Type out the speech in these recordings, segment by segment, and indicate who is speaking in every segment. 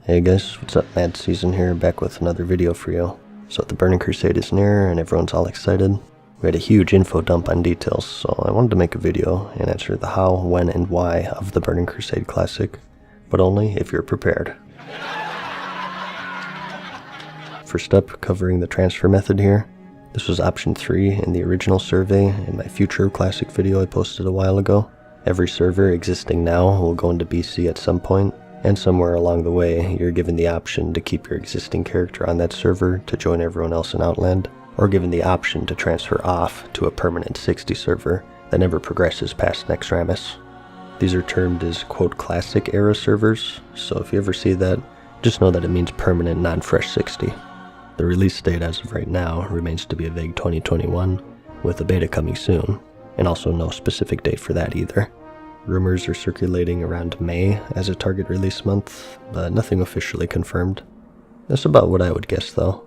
Speaker 1: Hey guys, what's up? MadSeason here, back with another video for you. So the Burning Crusade is near and everyone's all excited. We had a huge info dump on details, so I wanted to make a video and answer the how, when, and why of the Burning Crusade Classic, but only if you're prepared. First up, covering the transfer method here. This was option 3 in the original survey in my future classic video I posted a while ago. Every server existing now will go into BC at some point, and somewhere along the way you're given the option to keep your existing character on that server to join everyone else in Outland, or given the option to transfer off to a permanent 60 server that never progresses past Nexramus. These are termed as quote classic era servers, so if you ever see that, just know that it means permanent non-fresh 60. The release date as of right now remains to be a vague 2021, with a beta coming soon, and also no specific date for that either. Rumors are circulating around May as a target release month, but nothing officially confirmed. That's about what I would guess though.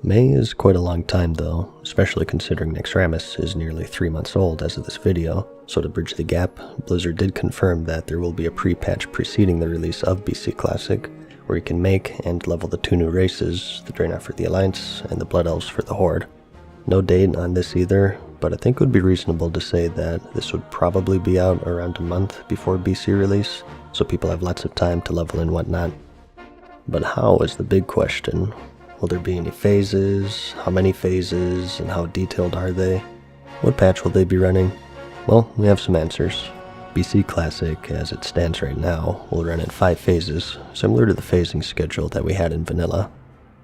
Speaker 1: May is quite a long time though, especially considering Nexramus is nearly 3 months old as of this video, so to bridge the gap, Blizzard did confirm that there will be a pre-patch preceding the release of BC Classic, where you can make and level the 2 new races, the Draenei for the Alliance and the Blood Elves for the Horde. No date on this either, but I think it would be reasonable to say that this would probably be out around a month before BC release, so people have lots of time to level and whatnot. But how is the big question. Will there be any phases? How many phases? And how detailed are they? What patch will they be running? Well, we have some answers. BC Classic, as it stands right now, will run in 5 phases, similar to the phasing schedule that we had in Vanilla.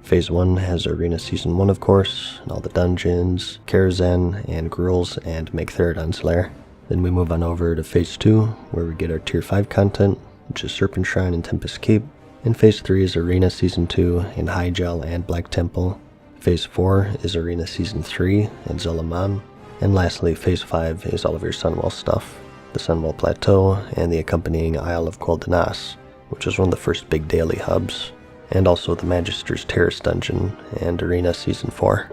Speaker 1: Phase 1 has Arena Season 1 of course, and all the dungeons, Karazhan, and Gruul's, and Make Therodon's Lair. Then we move on over to Phase 2, where we get our Tier 5 content, which is Serpent Shrine and Tempest Keep. And Phase 3 is Arena Season 2 in Hyjal and Black Temple. Phase 4 is Arena Season 3 in Zolomon. And lastly, Phase 5 is all of your Sunwell stuff, the Sunwell Plateau and the accompanying Isle of Koldanas, which is one of the first big daily hubs, and also the Magister's Terrace Dungeon and Arena Season 4.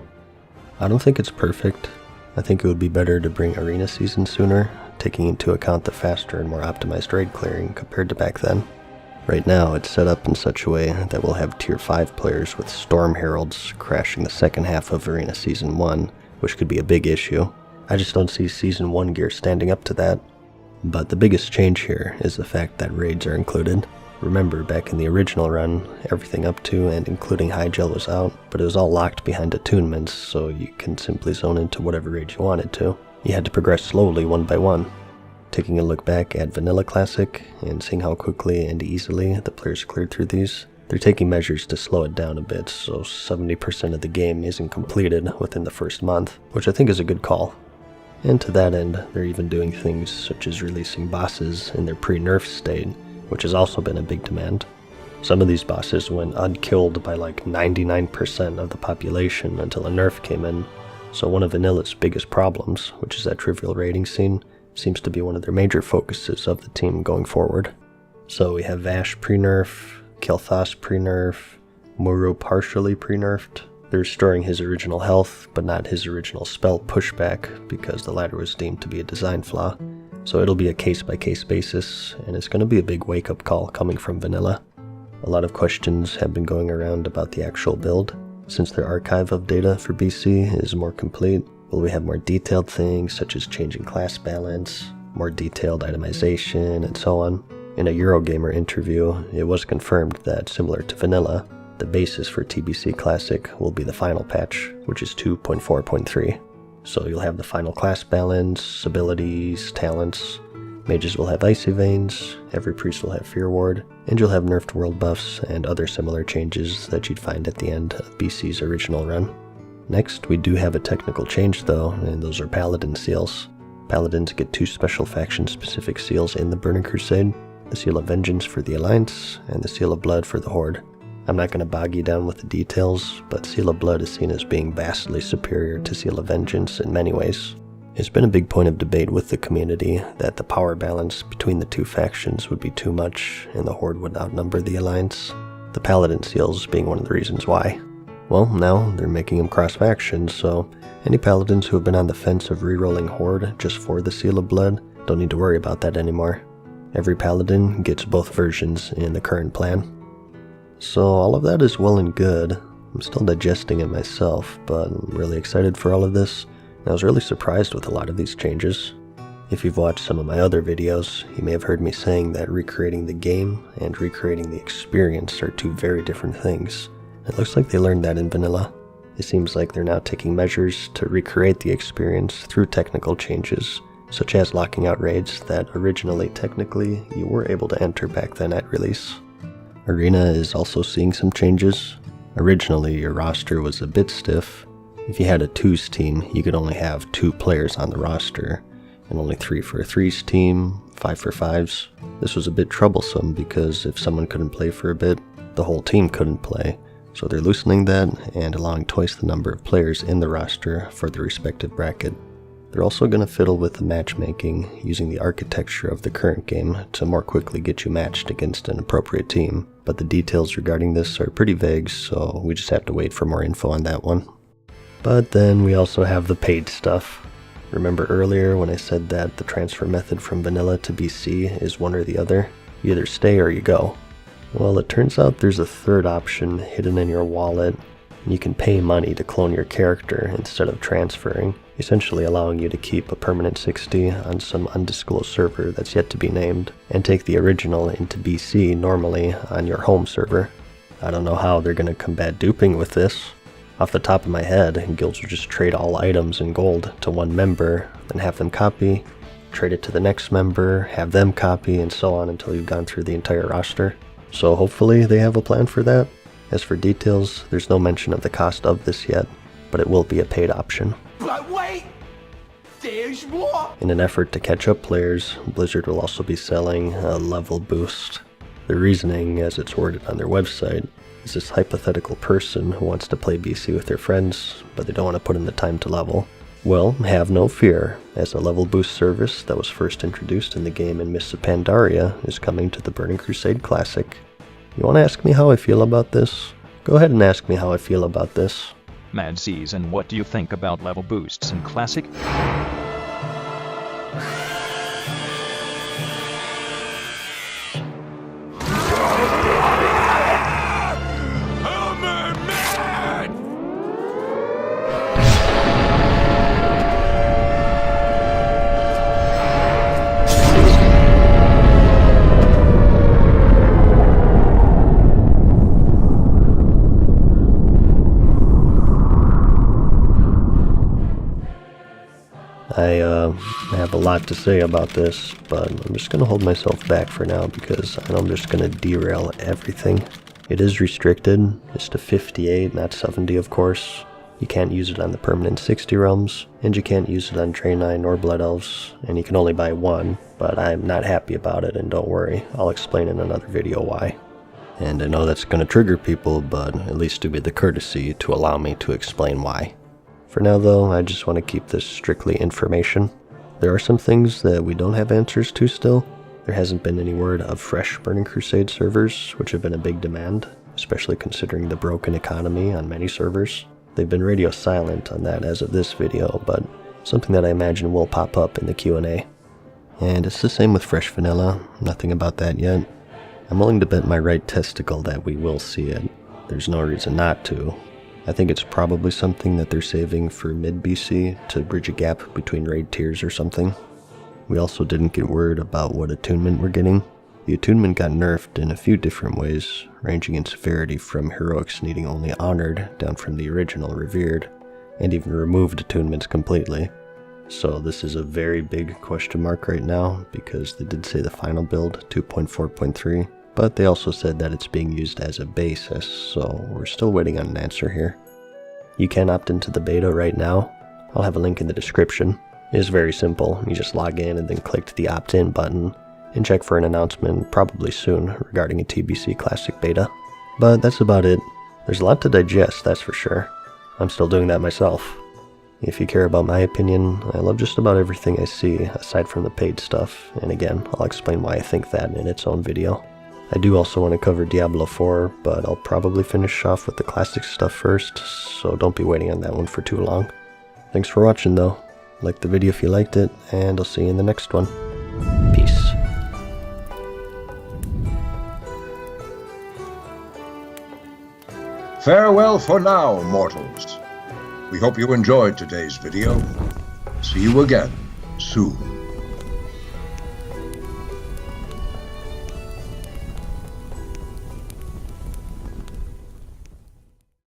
Speaker 1: I don't think it's perfect. I think it would be better to bring Arena Season sooner, taking into account the faster and more optimized raid clearing compared to back then. Right now it's set up in such a way that we'll have Tier 5 players with Storm Heralds crashing the second half of Arena Season 1, which could be a big issue. I just don't see Season 1 gear standing up to that. But the biggest change here is the fact that raids are included. Remember, back in the original run, everything up to and including Hyjal was out, but it was all locked behind attunements, so you can simply zone into whatever raid you wanted to. You had to progress slowly one by one. Taking a look back at Vanilla Classic, and seeing how quickly and easily the players cleared through these, they're taking measures to slow it down a bit, so 70% of the game isn't completed within the first month, which I think is a good call. And to that end, they're even doing things such as releasing bosses in their pre-nerf state, which has also been a big demand. Some of these bosses went unkilled by like 99% of the population until a nerf came in, so one of Vanilla's biggest problems, which is that trivial raiding scene, seems to be one of their major focuses of the team going forward. So we have Vash pre-nerf, Kel'Thas pre-nerf, Muru partially pre-nerfed. They're restoring his original health, but not his original spell pushback, because the latter was deemed to be a design flaw. So it'll be a case-by-case basis, and it's going to be a big wake-up call coming from Vanilla. A lot of questions have been going around about the actual build. Since their archive of data for BC is more complete, will we have more detailed things such as changing class balance, more detailed itemization, and so on? In a Eurogamer interview, it was confirmed that, similar to Vanilla, the basis for TBC Classic will be the final patch, which is 2.4.3. So you'll have the final class balance, abilities, talents. Mages will have Icy Veins, every priest will have Fear Ward, and you'll have nerfed world buffs and other similar changes that you'd find at the end of BC's original run. Next, we do have a technical change though, and those are Paladin seals. Paladins get 2 special faction-specific seals in the Burning Crusade, the Seal of Vengeance for the Alliance, and the Seal of Blood for the Horde. I'm not going to bog you down with the details, but Seal of Blood is seen as being vastly superior to Seal of Vengeance in many ways. It's been a big point of debate with the community that the power balance between the 2 factions would be too much and the Horde would outnumber the Alliance, the Paladin seals being one of the reasons why. Well, now they're making them cross-faction, so any Paladins who have been on the fence of rerolling Horde just for the Seal of Blood don't need to worry about that anymore. Every Paladin gets both versions in the current plan. So all of that is well and good. I'm still digesting it myself, but I'm really excited for all of this. And I was really surprised with a lot of these changes. If you've watched some of my other videos, you may have heard me saying that recreating the game and recreating the experience are two very different things. It looks like they learned that in vanilla. It seems like they're now taking measures to recreate the experience through technical changes, such as locking out raids that originally technically you were able to enter back then at release. Arena is also seeing some changes. Originally your roster was a bit stiff. If you had a 2s team, you could only have 2 players on the roster, and only 3 for a 3s team, 5 for 5s. This was a bit troublesome because if someone couldn't play for a bit, the whole team couldn't play. So they're loosening that and allowing twice the number of players in the roster for the respective bracket. They're also going to fiddle with the matchmaking, using the architecture of the current game to more quickly get you matched against an appropriate team. But the details regarding this are pretty vague, so we just have to wait for more info on that one. But then we also have the paid stuff. Remember earlier when I said that the transfer method from vanilla to BC is one or the other? You either stay or you go. Well, it turns out there's a third option hidden in your wallet, and you can pay money to clone your character instead of transferring, essentially allowing you to keep a permanent 60 on some undisclosed server that's yet to be named, and take the original into BC normally on your home server. I don't know how they're going to combat duping with this. Off the top of my head, guilds will just trade all items and gold to one member, then have them copy, trade it to the next member, have them copy, and so on until you've gone through the entire roster. So hopefully they have a plan for that. As for details, there's no mention of the cost of this yet, but it will be a paid option.
Speaker 2: But wait! There's more!
Speaker 1: In an effort to catch up players, Blizzard will also be selling a level boost. The reasoning, as it's worded on their website, is this hypothetical person who wants to play BC with their friends, but they don't want to put in the time to level. Well, have no fear, as a level boost service that was first introduced in the game in Mists of Pandaria is coming to the Burning Crusade Classic. You want to ask me how I feel about this? Go ahead and ask me how I feel about this.
Speaker 3: MadSeason, what do you think about level boosts in Classic?
Speaker 1: I have a lot to say about this, but I'm just going to hold myself back for now because I know I'm just going to derail everything. It is restricted. It's to 58, not 70 of course. You can't use it on the permanent 60 realms, and you can't use it on Draenei nor Blood Elves, and you can only buy one, but I'm not happy about it, and don't worry, I'll explain in another video why. And I know that's going to trigger people, but at least do me the courtesy to allow me to explain why. For now though, I just want to keep this strictly information. There are some things that we don't have answers to still. There hasn't been any word of fresh Burning Crusade servers, which have been a big demand, especially considering the broken economy on many servers. They've been radio silent on that as of this video, but something that I imagine will pop up in the Q&A. And it's the same with fresh vanilla, nothing about that yet. I'm willing to bet my right testicle that we will see it. There's no reason not to. I think it's probably something that they're saving for mid-BC to bridge a gap between raid tiers or something. We also didn't get word about what attunement we're getting. The attunement got nerfed in a few different ways, ranging in severity from heroics needing only honored down from the original revered, and even removed attunements completely. So this is a very big question mark right now, because they did say the final build, 2.4.3, but they also said that it's being used as a basis, so we're still waiting on an answer here. You can opt into the beta right now. I'll have a link in the description. It is very simple. You just log in and then click the opt-in button, and check for an announcement probably soon regarding a TBC Classic beta. But that's about it. There's a lot to digest, that's for sure. I'm still doing that myself. If you care about my opinion, I love just about everything I see, aside from the paid stuff, and again, I'll explain why I think that in its own video. I do also want to cover Diablo 4, but I'll probably finish off with the classic stuff first, so don't be waiting on that one for too long. Thanks for watching though. Like the video if you liked it, and I'll see you in the next one. Peace.
Speaker 4: Farewell for now, mortals. We hope you enjoyed today's video. See you again soon.